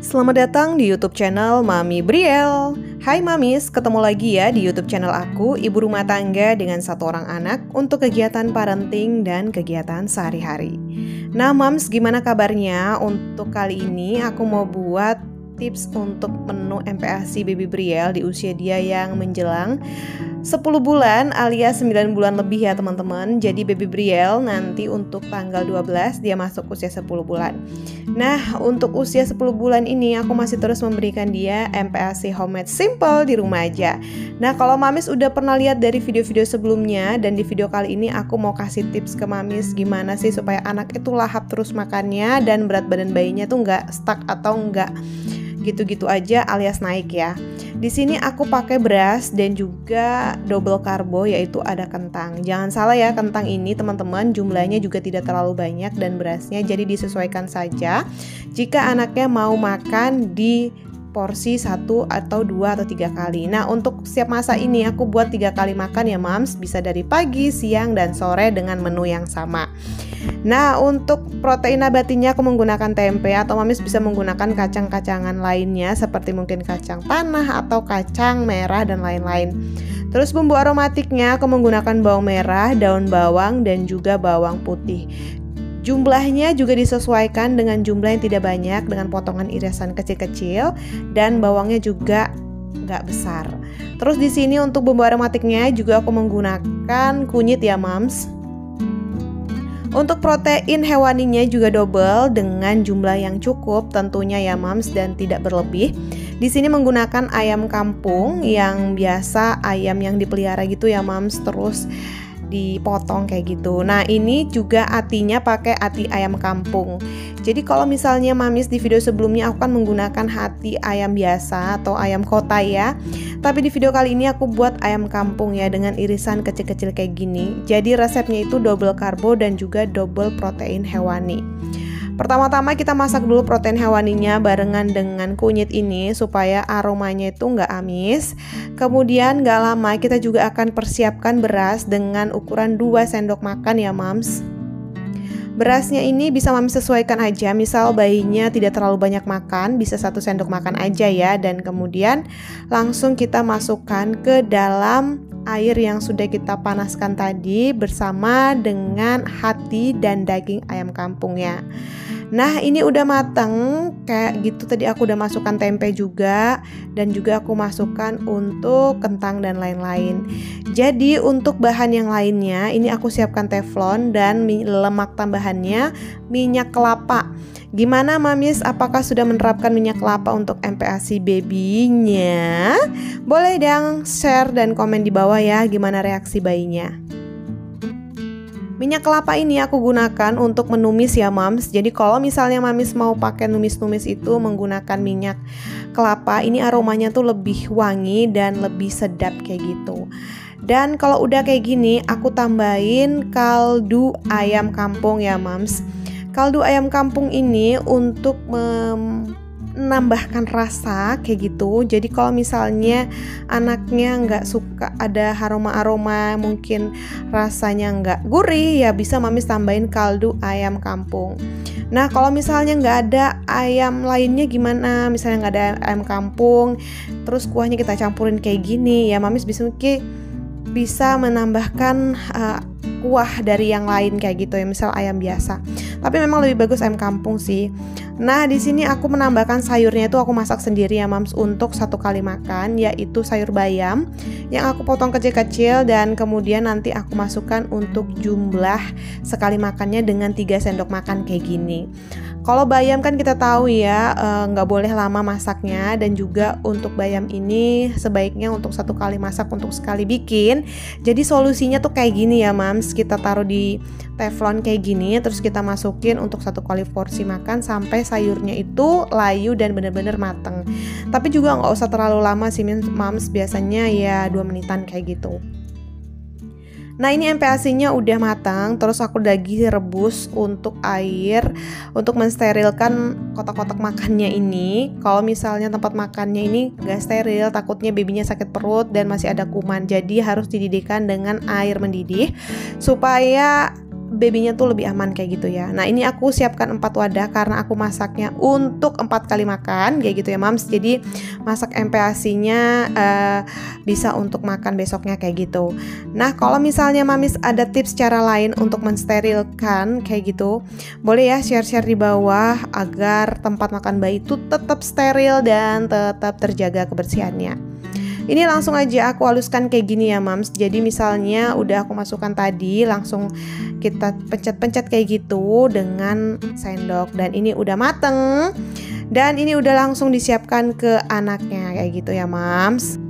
Selamat datang di YouTube channel Mami Briel. Hai Mamis, ketemu lagi ya di YouTube channel aku, ibu rumah tangga dengan satu orang anak untuk kegiatan parenting dan kegiatan sehari-hari. Nah Mams, gimana kabarnya? Untuk kali ini aku mau buat tips untuk menu MPASI Baby Briel di usia dia yang menjelang 10 bulan alias 9 bulan lebih ya teman-teman. Jadi Baby Briel nanti untuk tanggal 12 dia masuk usia 10 bulan. Nah untuk usia 10 bulan ini aku masih terus memberikan dia MPASI Homemade Simple di rumah aja. Nah kalau Mamis udah pernah lihat dari video-video sebelumnya, dan di video kali ini aku mau kasih tips ke Mamis gimana sih supaya anak itu lahap terus makannya dan berat badan bayinya tuh nggak stuck atau nggak gitu-gitu aja alias naik ya. Di sini aku pakai beras dan juga double karbo, yaitu ada kentang. Jangan salah ya, kentang ini teman-teman jumlahnya juga tidak terlalu banyak dan berasnya jadi disesuaikan saja jika anaknya mau makan di porsi 1 atau 2 atau 3 kali. Nah untuk siap masak ini aku buat 3 kali makan ya Mams, bisa dari pagi, siang, dan sore dengan menu yang sama. Nah untuk protein nabatinya aku menggunakan tempe, atau Mamis bisa menggunakan kacang-kacangan lainnya seperti mungkin kacang tanah atau kacang merah dan lain-lain. Terus bumbu aromatiknya aku menggunakan bawang merah, daun bawang, dan juga bawang putih. Jumlahnya juga disesuaikan dengan jumlah yang tidak banyak dengan potongan irisan kecil-kecil, dan bawangnya juga nggak besar. Terus di sini untuk bumbu aromatiknya juga aku menggunakan kunyit ya Mams. Untuk protein hewaninya juga double dengan jumlah yang cukup tentunya ya Mams, dan tidak berlebih. Di sini menggunakan ayam kampung yang biasa, ayam yang dipelihara gitu ya Mams, terus dipotong kayak gitu. Nah ini juga atinya pakai ati ayam kampung. Jadi kalau misalnya Mamis di video sebelumnya aku kan menggunakan hati ayam biasa atau ayam kota ya, tapi di video kali ini aku buat ayam kampung ya dengan irisan kecil-kecil kayak gini. Jadi resepnya itu double karbo dan juga double protein hewani. Pertama-tama kita masak dulu protein hewaninya barengan dengan kunyit ini supaya aromanya itu nggak amis. Kemudian nggak lama kita juga akan persiapkan beras dengan ukuran 2 sendok makan ya Mams. Berasnya ini bisa Mams sesuaikan aja, misal bayinya tidak terlalu banyak makan, bisa 1 sendok makan aja ya. Dan kemudian langsung kita masukkan ke dalam air yang sudah kita panaskan tadi bersama dengan hati dan daging ayam kampungnya. Nah ini udah matang kayak gitu. Tadi aku udah masukkan tempe juga, dan juga aku masukkan untuk kentang dan lain-lain. Jadi untuk bahan yang lainnya ini aku siapkan teflon, dan lemak tambahannya minyak kelapa. Gimana Mamis, apakah sudah menerapkan minyak kelapa untuk MPASI babynya? Boleh dong share dan komen di bawah ya gimana reaksi bayinya. Minyak kelapa ini aku gunakan untuk menumis ya Mams. Jadi kalau misalnya Mamis mau pakai numis-numis itu menggunakan minyak kelapa, ini aromanya tuh lebih wangi dan lebih sedap kayak gitu. Dan kalau udah kayak gini aku tambahin kaldu ayam kampung ya Mams. Kaldu ayam kampung ini untuk menambahkan rasa kayak gitu. Jadi kalau misalnya anaknya nggak suka ada aroma-aroma, mungkin rasanya nggak gurih, ya bisa Mamis tambahin kaldu ayam kampung. Nah kalau misalnya nggak ada ayam lainnya gimana? Misalnya nggak ada ayam kampung, terus kuahnya kita campurin kayak gini ya Mamis bisa menambahkan kuah dari yang lain kayak gitu ya, misal ayam biasa. Tapi memang lebih bagus ayam kampung sih. Nah di sini aku menambahkan sayurnya itu aku masak sendiri ya Mams untuk 1 kali makan, yaitu sayur bayam yang aku potong kecil-kecil, dan kemudian nanti aku masukkan untuk jumlah sekali makannya dengan 3 sendok makan kayak gini. Kalau bayam kan kita tahu ya nggak boleh lama masaknya, dan juga untuk bayam ini sebaiknya untuk 1 kali masak untuk sekali bikin. Jadi solusinya tuh kayak gini ya Mams, kita taruh di teflon kayak gini, terus kita masukin untuk 1 kali porsi makan sampai sayurnya itu layu dan bener-bener mateng. Tapi juga nggak usah terlalu lama sih Mams, biasanya ya 2 menitan kayak gitu. Nah ini MPASI-nya udah matang, terus aku lagi rebus untuk air untuk mensterilkan kotak-kotak makannya ini. Kalau misalnya tempat makannya ini gak steril, takutnya babynya sakit perut dan masih ada kuman. Jadi harus dididihkan dengan air mendidih supaya babynya tuh lebih aman kayak gitu ya. Nah ini aku siapkan 4 wadah karena aku masaknya untuk 4 kali makan kayak gitu ya Mams. Jadi masak MPASI-nya bisa untuk makan besoknya kayak gitu. Nah kalau misalnya Mamis ada tips cara lain untuk mensterilkan kayak gitu, boleh ya share-share di bawah agar tempat makan bayi itu tetap steril dan tetap terjaga kebersihannya. Ini langsung aja aku haluskan kayak gini ya Mams. Jadi misalnya udah aku masukkan tadi, langsung kita pencet-pencet kayak gitu dengan sendok. Dan ini udah mateng. Dan ini udah langsung disiapkan ke anaknya kayak gitu ya Mams.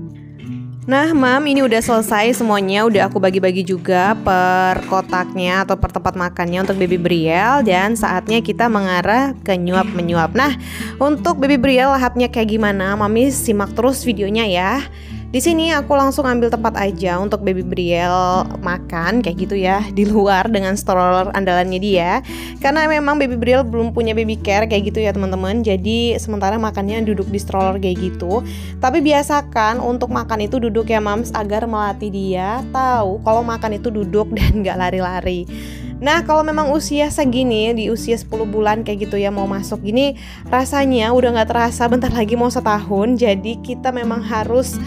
Nah Mam, ini udah selesai semuanya. Udah aku bagi-bagi juga per kotaknya atau per tempat makannya untuk baby Brielle. Dan saatnya kita mengarah ke nyuap-menyuap. Nah untuk baby Brielle lahapnya kayak gimana, Mami simak terus videonya ya. Di sini aku langsung ambil tempat aja untuk baby Brielle makan kayak gitu ya, di luar dengan stroller andalannya dia. Karena memang baby Brielle belum punya baby care kayak gitu ya teman-teman. Jadi sementara makannya duduk di stroller kayak gitu. Tapi biasakan untuk makan itu duduk ya Mams, agar melatih dia tahu kalau makan itu duduk dan gak lari-lari. Nah kalau memang usia segini, di usia 10 bulan kayak gitu ya, mau masuk gini, rasanya udah gak terasa bentar lagi mau setahun. Jadi kita memang harus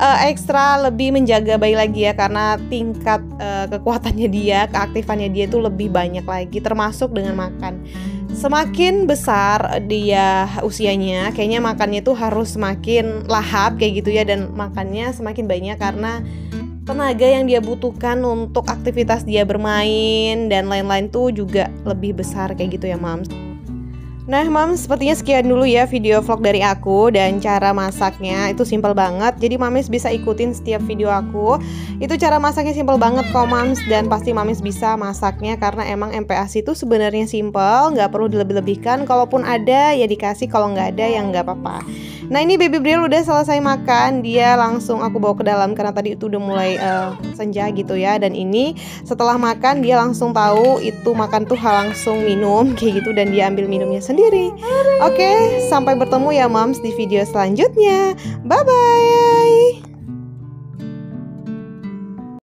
ekstra lebih menjaga bayi lagi ya, karena tingkat kekuatannya dia, keaktifannya dia itu lebih banyak lagi, termasuk dengan makan. Semakin besar dia usianya, kayaknya makannya tuh harus semakin lahap kayak gitu ya, dan makannya semakin banyak karena tenaga yang dia butuhkan untuk aktivitas dia bermain dan lain-lain tuh juga lebih besar kayak gitu ya Mams. Nah Mams, sepertinya sekian dulu ya video vlog dari aku. Dan cara masaknya itu simple banget, jadi Mamis bisa ikutin setiap video aku. Itu cara masaknya simple banget kok Mams, dan pasti Mamis bisa masaknya karena emang MPASI itu sebenarnya simple, nggak perlu dilebih-lebihkan. Kalaupun ada ya dikasih, kalau nggak ada ya nggak apa-apa. Nah ini baby Brielle udah selesai makan, dia langsung aku bawa ke dalam karena tadi itu udah mulai senja gitu ya. Dan ini setelah makan dia langsung tahu itu makan tuh langsung minum kayak gitu, dan dia ambil minumnya sendiri. Oke, sampai bertemu ya Mams di video selanjutnya. Bye bye.